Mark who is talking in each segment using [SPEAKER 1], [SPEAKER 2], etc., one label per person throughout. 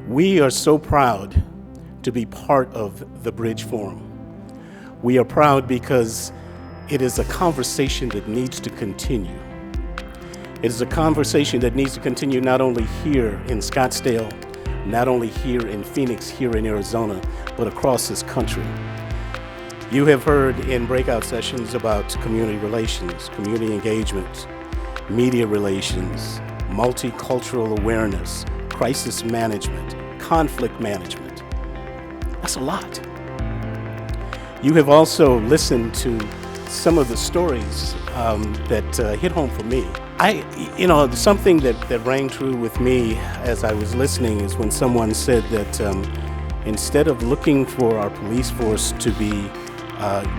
[SPEAKER 1] We are so proud to be part of the Bridge Forum. We are proud because it is a conversation that needs to continue. It is a conversation that needs to continue not only here in Scottsdale, not only here in Phoenix, here in Arizona, but across this country. You have heard in breakout sessions about community relations, community engagement, media relations, multicultural awareness, crisis management, conflict management. That's a lot. You have also listened to some of the stories that hit home for me. Something that rang true with me as I was listening is when someone said that instead of looking for our police force to be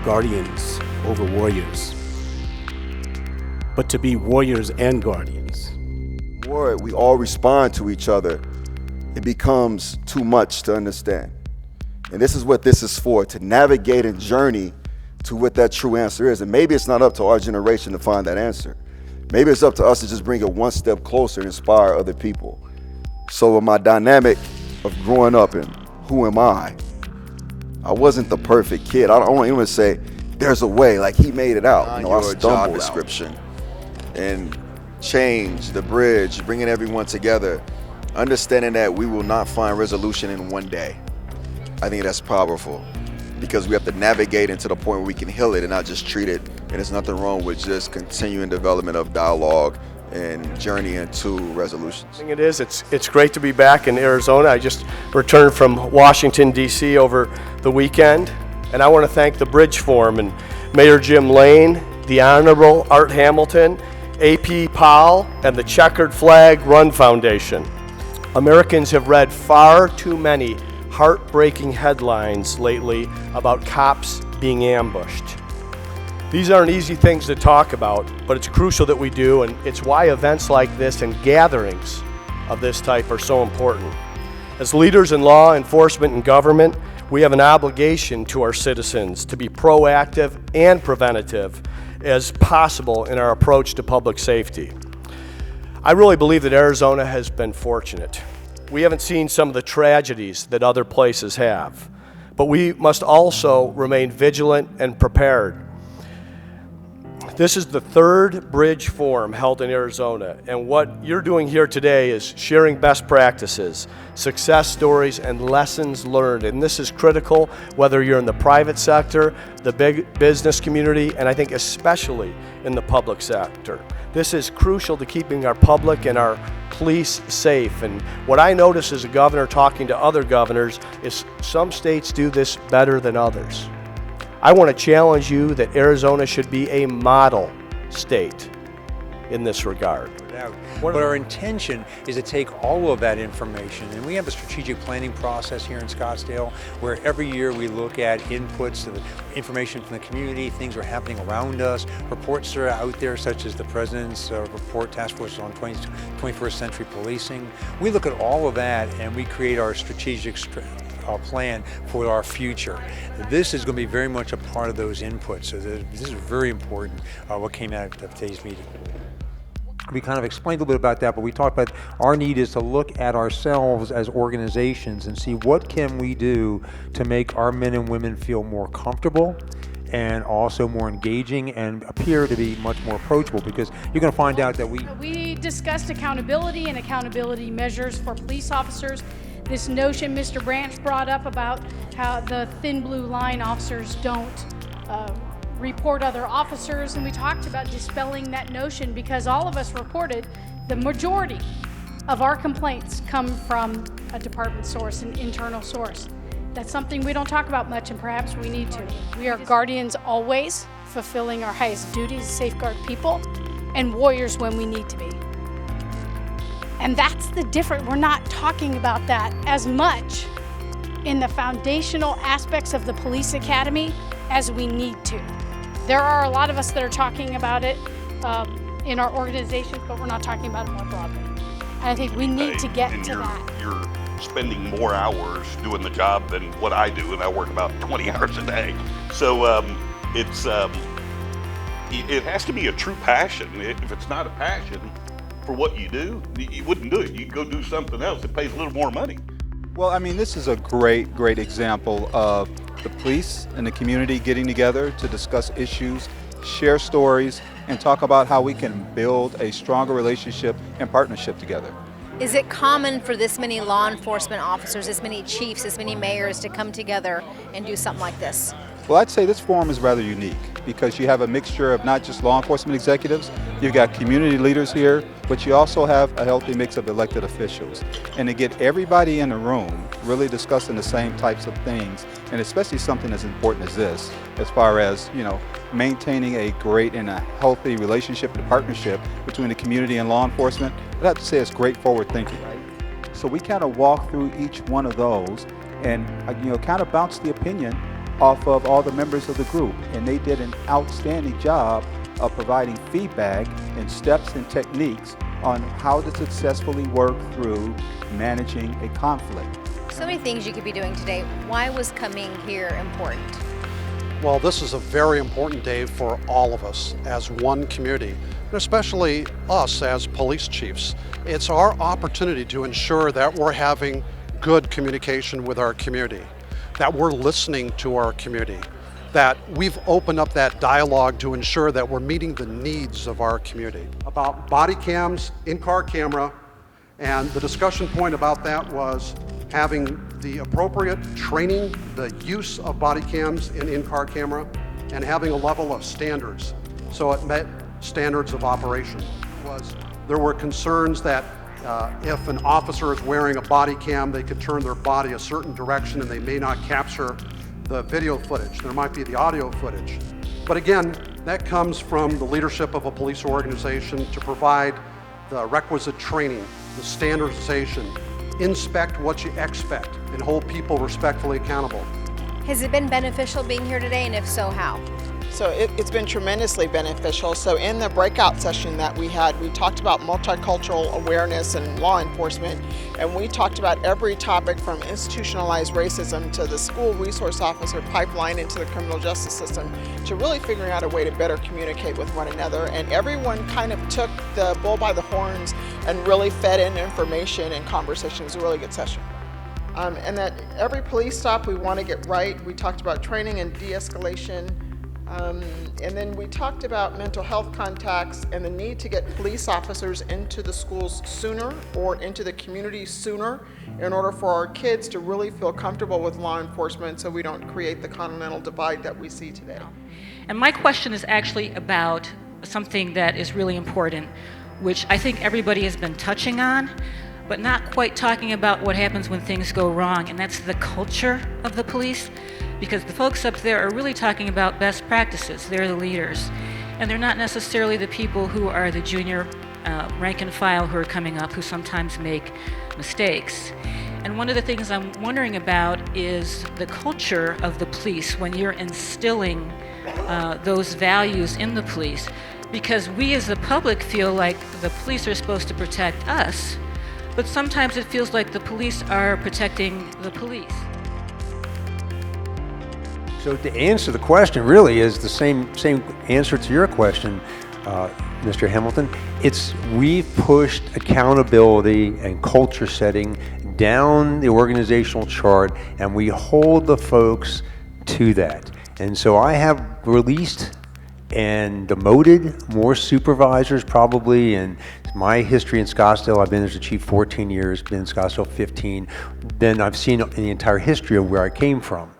[SPEAKER 1] guardians over warriors, but to be warriors and guardians.
[SPEAKER 2] War, we all respond to each other. It becomes too much to understand. And this is what this is for, to navigate and journey to what that true answer is. And maybe it's not up to our generation to find that answer. Maybe it's up to us to just bring it one step closer and inspire other people. So with my dynamic of growing up and who am I wasn't the perfect kid. I don't even say there's a way, like he made it out.
[SPEAKER 3] On
[SPEAKER 2] I
[SPEAKER 3] your
[SPEAKER 2] stumbled
[SPEAKER 3] job
[SPEAKER 2] out.
[SPEAKER 3] description and change, the bridge, bringing everyone together, understanding that we will not find resolution in one day. I think that's powerful because we have to navigate into the point where we can heal it and not just treat it. And there's nothing wrong with just continuing development of dialogue and journey into resolutions.
[SPEAKER 4] It's great to be back in Arizona. I just returned from Washington, D.C. over the weekend, and I want to thank the Bridge Forum and Mayor Jim Lane, the Honorable Art Hamilton, A.P. Powell, and the Checkered Flag Run Foundation. Americans have read far too many heartbreaking headlines lately about cops being ambushed. These aren't easy things to talk about, but it's crucial that we do, and it's why events like this and gatherings of this type are so important. As leaders in law enforcement and government, we have an obligation to our citizens to be proactive and preventative as possible in our approach to public safety. I really believe that Arizona has been fortunate. We haven't seen some of the tragedies that other places have, but we must also remain vigilant and prepared. This is the third Bridge Forum held in Arizona, and what you're doing here today is sharing best practices, success stories, and lessons learned. And this is critical whether you're in the private sector, the big business community, and I think especially in the public sector. This is crucial to keeping our public and our police safe. And what I notice as a governor talking to other governors is some states do this better than others. I want to challenge you that Arizona should be a model state in this regard.
[SPEAKER 5] But our intention is to take all of that information, and we have a strategic planning process here in Scottsdale where every year we look at inputs to the information from the community, things that are happening around us, reports that are out there such as the President's report task force on 21st century policing. We look at all of that and we create our strategic plan for our future. This is going to be very much a part of those inputs. So this is very important, what came out of today's meeting. We kind of explained a little bit about that, but we talked about our need is to look at ourselves as organizations and see what can we do to make our men and women feel more comfortable and also more engaging and appear to be much more approachable, because you're going to find out that
[SPEAKER 6] we discussed accountability and accountability measures for police officers. This notion Mr. Branch brought up about how the thin blue line officers don't report other officers, and we talked about dispelling that notion because all of us reported the majority of our complaints come from a department source, an internal source. That's something we don't talk about much, and perhaps we need to. We are guardians always, fulfilling our highest duties to safeguard people, and warriors when we need to be. And that's the difference. We're not talking about that as much in the foundational aspects of the police academy as we need to. There are a lot of us that are talking about it in our organizations, but we're not talking about it more broadly. And I think we need to get to that.
[SPEAKER 7] You're spending more hours doing the job than what I do, and I work about 20 hours a day. So it has to be a true passion. If it's not a passion for what you do, you wouldn't do it. You'd go do something else that pays a little more money.
[SPEAKER 8] Well, I mean, this is a great example of the police and the community getting together to discuss issues, share stories, and talk about how we can build a stronger relationship and partnership together.
[SPEAKER 9] Is it common for this many law enforcement officers, this many chiefs, this many mayors to come together and do something like this?
[SPEAKER 8] Well, I'd say this forum is rather unique because you have a mixture of not just law enforcement executives, you've got community leaders here, but you also have a healthy mix of elected officials. And to get everybody in the room really discussing the same types of things, and especially something as important as this, as far as, maintaining a great and a healthy relationship and partnership between the community and law enforcement, I'd have to say it's great forward thinking. So we kind of walk through each one of those and, kind of bounce the opinion off of all the members of the group, and they did an outstanding job of providing feedback and steps and techniques on how to successfully work through managing a conflict.
[SPEAKER 9] So many things you could be doing today. Why was coming here important?
[SPEAKER 10] Well, this is a very important day for all of us as one community, and especially us as police chiefs. It's our opportunity to ensure that we're having good communication with our community, that we're listening to our community, that we've opened up that dialogue to ensure that we're meeting the needs of our community. About body cams, in-car camera, and the discussion point about that was having the appropriate training, the use of body cams and in-car camera, and having a level of standards. So it met standards of operation. There were concerns that if an officer is wearing a body cam, they could turn their body a certain direction and they may not capture the video footage. There might be the audio footage. But again, that comes from the leadership of a police organization to provide the requisite training, the standardization, inspect what you expect, and hold people respectfully accountable.
[SPEAKER 9] Has it been beneficial being here today, and if so, how?
[SPEAKER 11] So it's been tremendously beneficial. So in the breakout session that we had, we talked about multicultural awareness and law enforcement, and we talked about every topic from institutionalized racism to the school resource officer pipeline into the criminal justice system, to really figuring out a way to better communicate with one another. And everyone kind of took the bull by the horns and really fed in information and conversation. It was a really good session. And that every police stop we want to get right. We talked about training and de-escalation. And then we talked about mental health contacts and the need to get police officers into the schools sooner or into the community sooner in order for our kids to really feel comfortable with law enforcement so we don't create the continental divide that we see today.
[SPEAKER 12] And my question is actually about something that is really important, which I think everybody has been touching on, but not quite talking about what happens when things go wrong, and that's the culture of the police. Because the folks up there are really talking about best practices. They're the leaders. And they're not necessarily the people who are the junior rank and file who are coming up, who sometimes make mistakes. And one of the things I'm wondering about is the culture of the police when you're instilling those values in the police. Because we as the public feel like the police are supposed to protect us, but sometimes it feels like the police are protecting the police.
[SPEAKER 5] So to answer the question really is the same answer to your question, Mr. Hamilton. We've pushed accountability and culture setting down the organizational chart, and we hold the folks to that. And so I have released and demoted more supervisors probably in my history in Scottsdale. I've been as a chief 14 years, been in Scottsdale 15, than I've seen in the entire history of where I came from.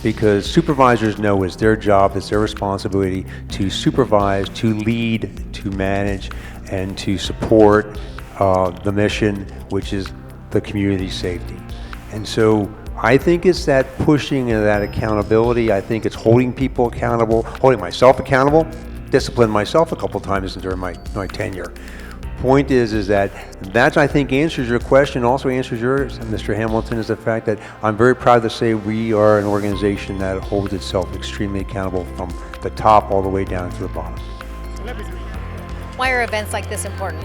[SPEAKER 5] Because supervisors know it's their job, it's their responsibility to supervise, to lead, to manage, and to support the mission, which is the community safety. And so I think it's that pushing and that accountability. I think it's holding people accountable, holding myself accountable, disciplined myself a couple times during my tenure. Point is that I think answers your question, also answers yours, Mr. Hamilton, is the fact that I'm very proud to say we are an organization that holds itself extremely accountable from the top all the way down to the bottom.
[SPEAKER 9] Why are events like this important?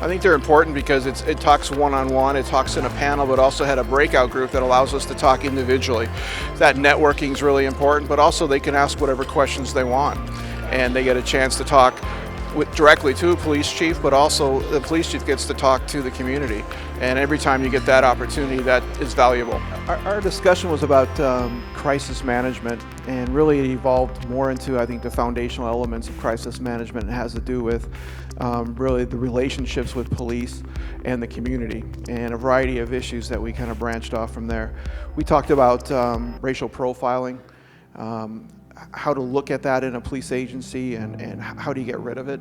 [SPEAKER 13] I think they're important because it talks one-on-one, it talks in a panel, but also had a breakout group that allows us to talk individually. That networking is really important, but also they can ask whatever questions they want. And they get a chance to talk directly to a police chief, but also the police chief gets to talk to the community. And every time you get that opportunity, that is valuable.
[SPEAKER 14] Our discussion was about crisis management, and really it evolved more into, I think, the foundational elements of crisis management. It has to do with really the relationships with police and the community, and a variety of issues that we kind of branched off from there. We talked about racial profiling, how to look at that in a police agency, and how do you get rid of it.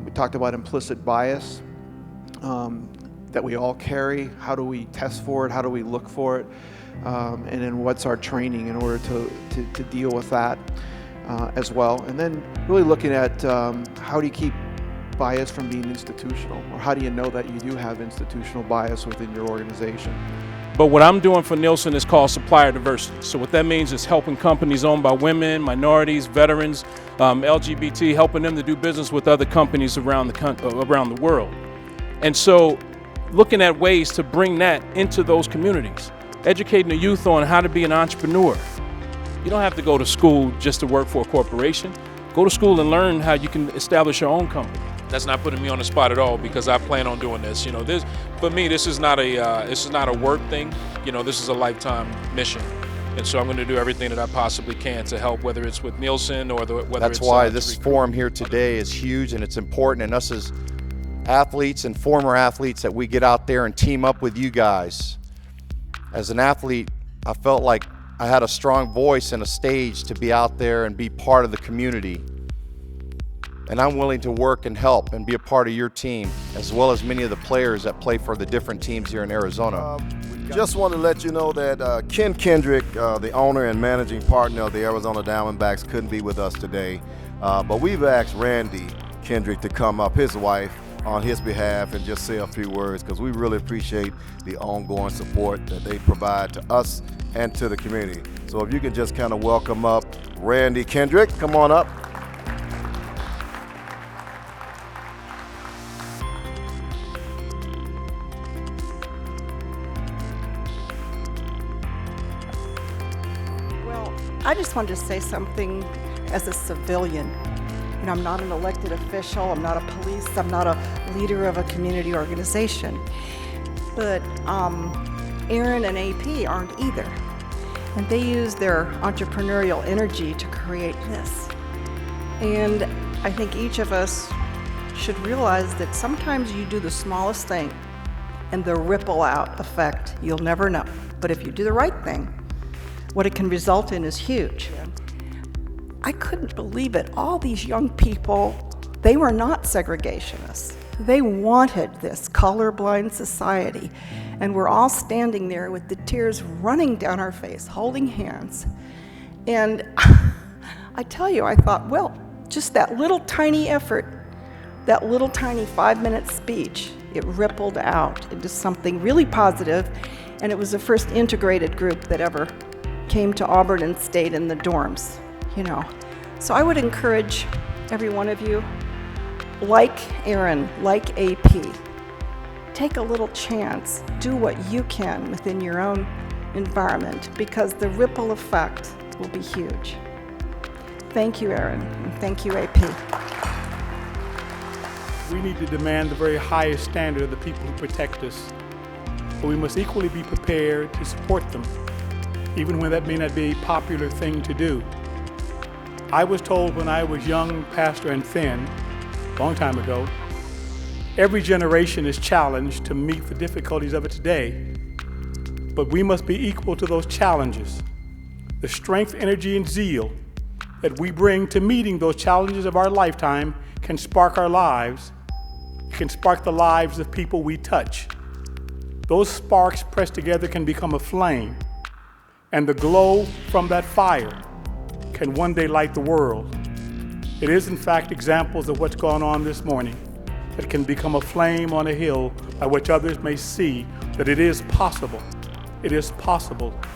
[SPEAKER 14] We talked about implicit bias that we all carry. How do we test for it? How do we look for it? And then what's our training in order to deal with that as well. And then really looking at how do you keep bias from being institutional, or how do you know that you do have institutional bias within your organization?
[SPEAKER 15] But what I'm doing for Nielsen is called supplier diversity. So what that means is helping companies owned by women, minorities, veterans, LGBT, helping them to do business with other companies around the world. And so looking at ways to bring that into those communities, educating the youth on how to be an entrepreneur. You don't have to go to school just to work for a corporation. Go to school and learn how you can establish your own company. That's not putting me on the spot at all, because I plan on doing this. You know, this for me, this is not a work thing. You know, this is a lifetime mission, and so I'm going to do everything that I possibly can to help, whether it's with Nielsen or whether it's.
[SPEAKER 16] That's why this forum here today is huge, and it's important. And us as athletes and former athletes, that we get out there and team up with you guys. As an athlete, I felt like I had a strong voice and a stage to be out there and be part of the community. And I'm willing to work and help and be a part of your team, as well as many of the players that play for the different teams here in Arizona.
[SPEAKER 2] Just want to let you know that Ken Kendrick, the owner and managing partner of the Arizona Diamondbacks, couldn't be with us today. But we've asked Randy Kendrick to come up, his wife, on his behalf and just say a few words, because we really appreciate the ongoing support that they provide to us and to the community. So if you can just kind of welcome up Randy Kendrick, come on up.
[SPEAKER 17] I just wanted to say something as a civilian. You know, I'm not an elected official, I'm not a police, I'm not a leader of a community organization. But Aaron and AP aren't either. And they use their entrepreneurial energy to create this. And I think each of us should realize that sometimes you do the smallest thing and the ripple out effect, you'll never know. But if you do the right thing, what it can result in is huge. I couldn't believe it. All these young people, they were not segregationists. They wanted this colorblind society. And we're all standing there with the tears running down our face, holding hands. And I tell you, I thought, well, just that little tiny effort, that little tiny 5-minute speech, it rippled out into something really positive, and it was the first integrated group that ever came to Auburn and stayed in the dorms, you know. So I would encourage every one of you, like Aaron, like AP, take a little chance, do what you can within your own environment, because the ripple effect will be huge. Thank you, Aaron, and thank you, AP.
[SPEAKER 18] We need to demand the very highest standard of the people who protect us, but we must equally be prepared to support them, even when that may not be a popular thing to do. I was told when I was young, pastor, and thin, a long time ago, every generation is challenged to meet the difficulties of it today, but we must be equal to those challenges. The strength, energy, and zeal that we bring to meeting those challenges of our lifetime can spark our lives, can spark the lives of people we touch. Those sparks pressed together can become a flame, and the glow from that fire can one day light the world. It is, in fact, examples of what's gone on this morning that can become a flame on a hill by which others may see that it is possible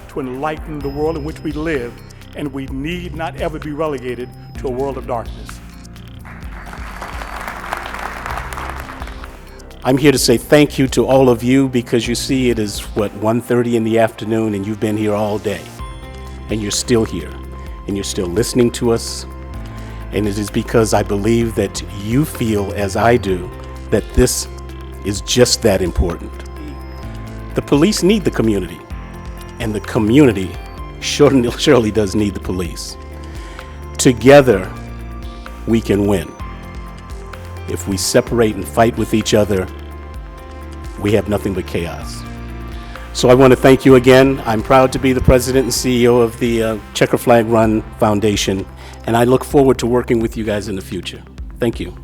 [SPEAKER 18] to enlighten the world in which we live, and we need not ever be relegated to a world of darkness.
[SPEAKER 1] I'm here to say thank you to all of you, because you see it is, 1:30 in the afternoon, and you've been here all day, and you're still here, and you're still listening to us, And it is because I believe that you feel, as I do, that this is just that important. The police need the community, and the community surely does need the police. Together, we can win. If we separate and fight with each other, we have nothing but chaos. So I want to thank you again. I'm proud to be the president and CEO of the Checker Flag Run Foundation, and I look forward to working with you guys in the future. Thank you.